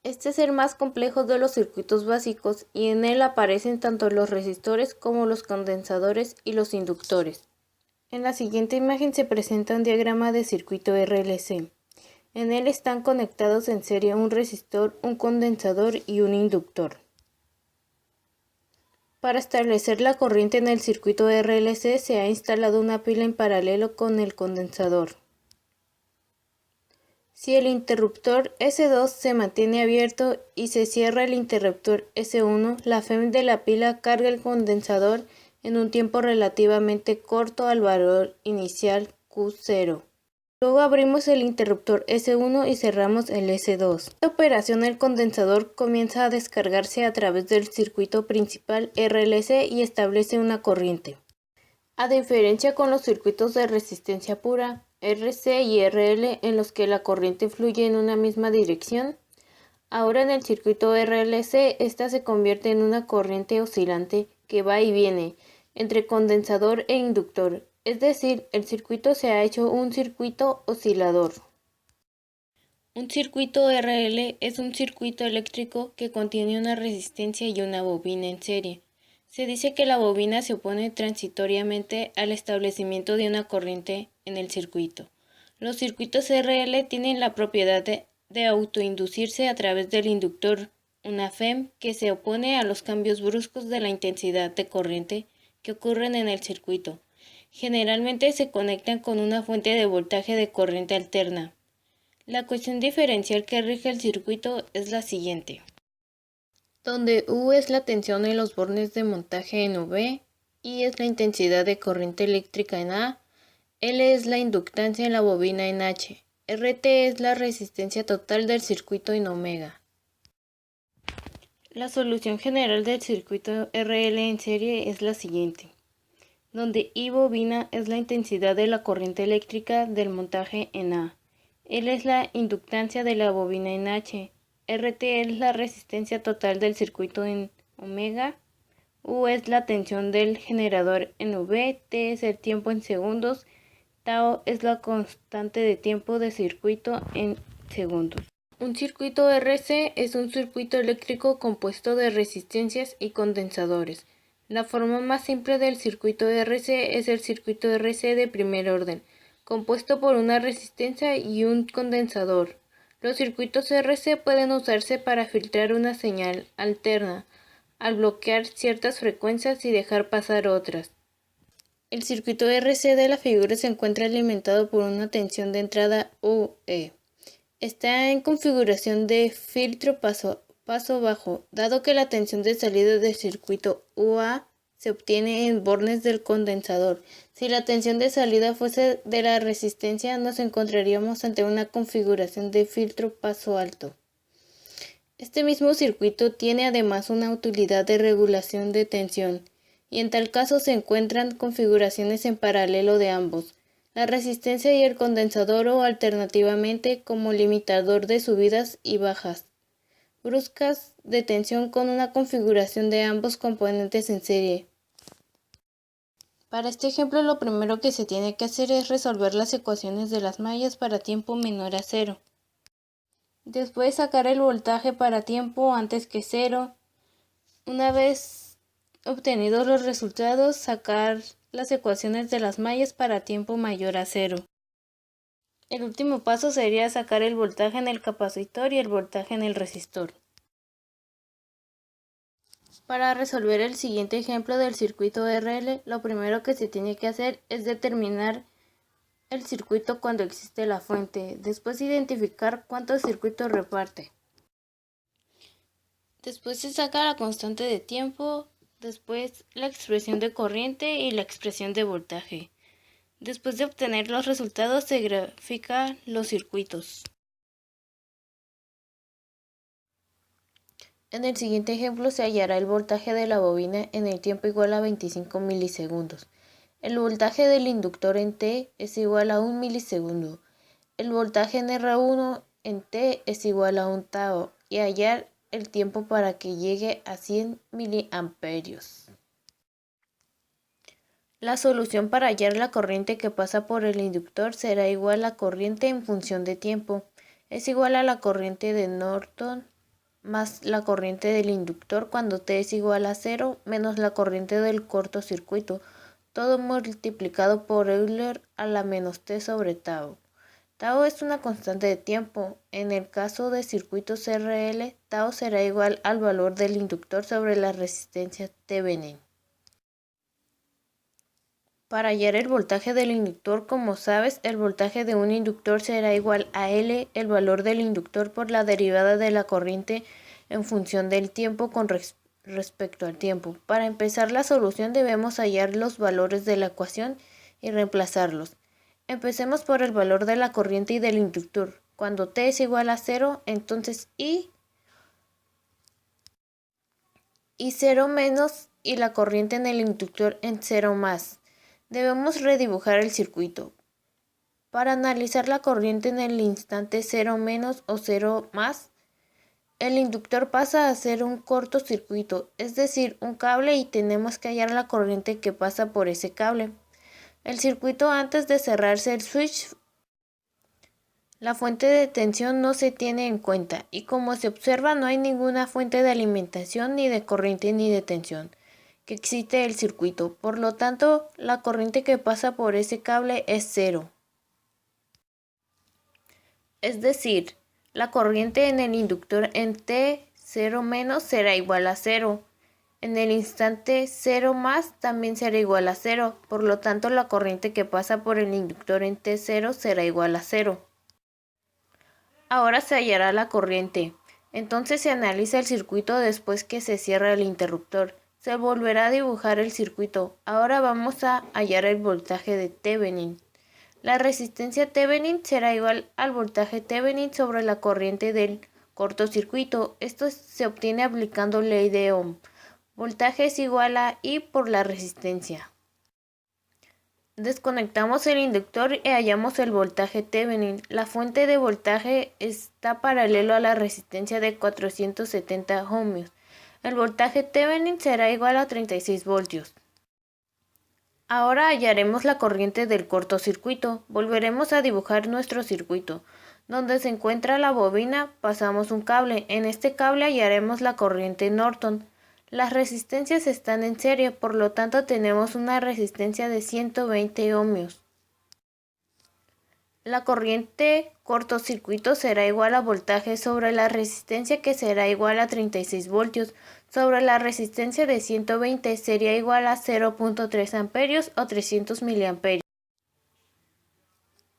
Este es el más complejo de los circuitos básicos y en él aparecen tanto los resistores como los condensadores y los inductores. En la siguiente imagen se presenta un diagrama de circuito RLC. En él están conectados en serie un resistor, un condensador y un inductor. Para establecer la corriente en el circuito RLC se ha instalado una pila en paralelo con el condensador. Si el interruptor S2 se mantiene abierto y se cierra el interruptor S1, la FEM de la pila carga el condensador en un tiempo relativamente corto al valor inicial Q0. Luego abrimos el interruptor S1 y cerramos el S2. En esta operación el condensador comienza a descargarse a través del circuito principal RLC y establece una corriente. A diferencia con los circuitos de resistencia pura, RC y RL, en los que la corriente fluye en una misma dirección, ahora en el circuito RLC esta se convierte en una corriente oscilante que va y viene entre condensador e inductor, es decir, el circuito se ha hecho un circuito oscilador. Un circuito RL es un circuito eléctrico que contiene una resistencia y una bobina en serie. Se dice que la bobina se opone transitoriamente al establecimiento de una corriente en el circuito. Los circuitos RL tienen la propiedad de autoinducirse a través del inductor, una FEM que se opone a los cambios bruscos de la intensidad de corriente que ocurren en el circuito. Generalmente se conectan con una fuente de voltaje de corriente alterna. La cuestión diferencial que rige el circuito es la siguiente, donde U es la tensión en los bornes de montaje en V, I es la intensidad de corriente eléctrica en A, L es la inductancia en la bobina en H, RT es la resistencia total del circuito en omega. La solución general del circuito RL en serie es la siguiente, donde I bobina es la intensidad de la corriente eléctrica del montaje en A, L es la inductancia de la bobina en H, RT es la resistencia total del circuito en omega, U es la tensión del generador en V, T es el tiempo en segundos, tau es la constante de tiempo de circuito en segundos. Un circuito RC es un circuito eléctrico compuesto de resistencias y condensadores. La forma más simple del circuito RC es el circuito RC de primer orden, compuesto por una resistencia y un condensador. Los circuitos RC pueden usarse para filtrar una señal alterna, al bloquear ciertas frecuencias y dejar pasar otras. El circuito RC de la figura se encuentra alimentado por una tensión de entrada UE. Está en configuración de filtro paso bajo, dado que la tensión de salida del circuito UA se obtiene en bornes del condensador. Si la tensión de salida fuese de la resistencia, nos encontraríamos ante una configuración de filtro paso alto. Este mismo circuito tiene además una utilidad de regulación de tensión, y en tal caso se encuentran configuraciones en paralelo de ambos, la resistencia y el condensador o alternativamente como limitador de subidas y bajas bruscas de tensión con una configuración de ambos componentes en serie. Para este ejemplo lo primero que se tiene que hacer es resolver las ecuaciones de las mallas para tiempo menor a 0. Después sacar el voltaje para tiempo antes que 0. Una vez obtenidos los resultados, sacar las ecuaciones de las mallas para tiempo mayor a 0. El último paso sería sacar el voltaje en el capacitor y el voltaje en el resistor. Para resolver el siguiente ejemplo del circuito RL, lo primero que se tiene que hacer es determinar el circuito cuando existe la fuente, después identificar cuántos circuitos reparte. Después se saca la constante de tiempo, después la expresión de corriente y la expresión de voltaje. Después de obtener los resultados se grafican los circuitos. En el siguiente ejemplo se hallará el voltaje de la bobina en el tiempo igual a 25 milisegundos. El voltaje del inductor en T es igual a 1 milisegundo. El voltaje en R1 en T es igual a 1 tau y hallar el tiempo para que llegue a 100 miliamperios. La solución para hallar la corriente que pasa por el inductor será igual a corriente en función de tiempo. Es igual a la corriente de Norton más la corriente del inductor cuando T es igual a 0 menos la corriente del cortocircuito, todo multiplicado por Euler a la menos T sobre tau. Tau es una constante de tiempo. En el caso de circuitos RL, tau será igual al valor del inductor sobre la resistencia Thevenin. Para hallar el voltaje del inductor, como sabes, el voltaje de un inductor será igual a L, el valor del inductor por la derivada de la corriente en función del tiempo con respecto al tiempo. Para empezar la solución debemos hallar los valores de la ecuación y reemplazarlos. Empecemos por el valor de la corriente y del inductor. Cuando T es igual a 0, entonces I 0 menos y la corriente en el inductor en 0 más. Debemos redibujar el circuito. Para analizar la corriente en el instante 0 menos o 0 más, el inductor pasa a ser un cortocircuito, es decir, un cable, y tenemos que hallar la corriente que pasa por ese cable. El circuito antes de cerrarse el switch, la fuente de tensión no se tiene en cuenta y como se observa no hay ninguna fuente de alimentación ni de corriente ni de tensión que existe el circuito, por lo tanto la corriente que pasa por ese cable es 0. Es decir, la corriente en el inductor en T0 menos será igual a 0. En el instante 0 más también será igual a 0, por lo tanto la corriente que pasa por el inductor en T0 será igual a 0. Ahora se hallará la corriente. Entonces se analiza el circuito después que se cierra el interruptor. Se volverá a dibujar el circuito. Ahora vamos a hallar el voltaje de Thevenin. La resistencia Thevenin será igual al voltaje Thevenin sobre la corriente del cortocircuito. Esto se obtiene aplicando ley de Ohm. Voltaje es igual a I por la resistencia. Desconectamos el inductor y hallamos el voltaje Thevenin. La fuente de voltaje está paralelo a la resistencia de 470 ohmios. El voltaje Thevenin será igual a 36 voltios. Ahora hallaremos la corriente del cortocircuito. Volveremos a dibujar nuestro circuito. Donde se encuentra la bobina, pasamos un cable. En este cable hallaremos la corriente Norton. Las resistencias están en serie, por lo tanto tenemos una resistencia de 120 ohmios. La corriente cortocircuito será igual a voltaje sobre la resistencia, que será igual a 36 voltios, sobre la resistencia de 120 sería igual a 0.3 amperios o 300 miliamperios.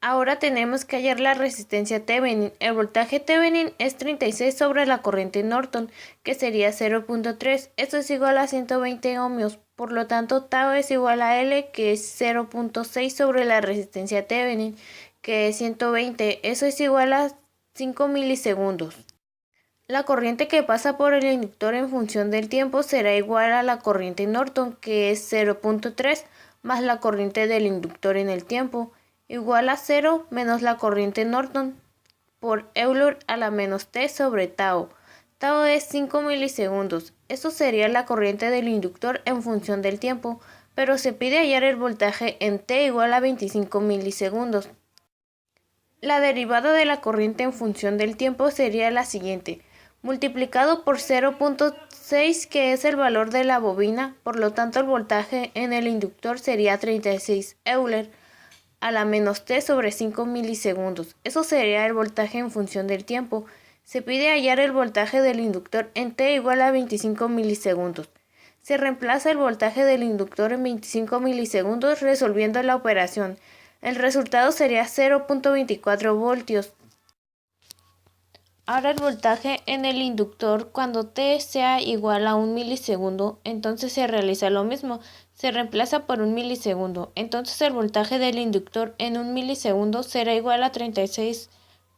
Ahora tenemos que hallar la resistencia Thevenin. El voltaje Thevenin es 36 sobre la corriente Norton, que sería 0.3. Esto es igual a 120 ohmios. Por lo tanto, tau es igual a L, que es 0.6 sobre la resistencia Thevenin, que es 120. Eso es igual a 5 milisegundos. La corriente que pasa por el inductor en función del tiempo será igual a la corriente Norton, que es 0.3, más la corriente del inductor en el tiempo, igual a 0 menos la corriente Norton por Euler a la menos T sobre tau. Tau es 5 milisegundos. Esto sería la corriente del inductor en función del tiempo, pero se pide hallar el voltaje en T igual a 25 milisegundos. La derivada de la corriente en función del tiempo sería la siguiente: multiplicado por 0.6, que es el valor de la bobina, por lo tanto el voltaje en el inductor sería 36 Euler a la menos T sobre 5 milisegundos. Eso sería el voltaje en función del tiempo. Se pide hallar el voltaje del inductor en T igual a 25 milisegundos. Se reemplaza el voltaje del inductor en 25 milisegundos resolviendo la operación. El resultado sería 0.24 voltios. Ahora el voltaje en el inductor cuando T sea igual a 1 milisegundo, entonces se realiza lo mismo, se reemplaza por 1 milisegundo. Entonces el voltaje del inductor en 1 milisegundo será igual a 36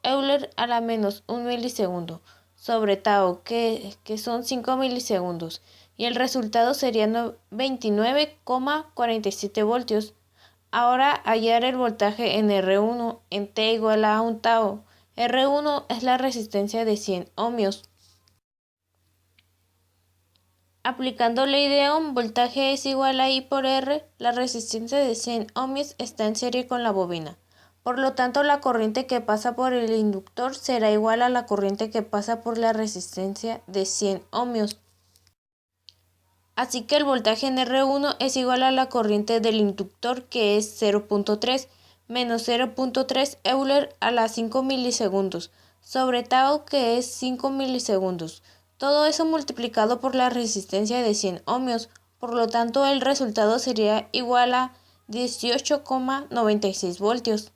Euler a la menos 1 milisegundo sobre tau, que son 5 milisegundos. Y el resultado sería 29,47 voltios. Ahora hallar el voltaje en R1 en T igual a 1 tau. R1 es la resistencia de 100 ohmios. Aplicando ley de Ohm, voltaje es igual a I por R. La resistencia de 100 ohmios está en serie con la bobina. Por lo tanto, la corriente que pasa por el inductor será igual a la corriente que pasa por la resistencia de 100 ohmios. Así que el voltaje en R1 es igual a la corriente del inductor, que es 0.3 menos 0.3 Euler a las 5 milisegundos, sobre tau, que es 5 milisegundos. Todo eso multiplicado por la resistencia de 100 ohmios. Por lo tanto, el resultado sería igual a 18,96 voltios.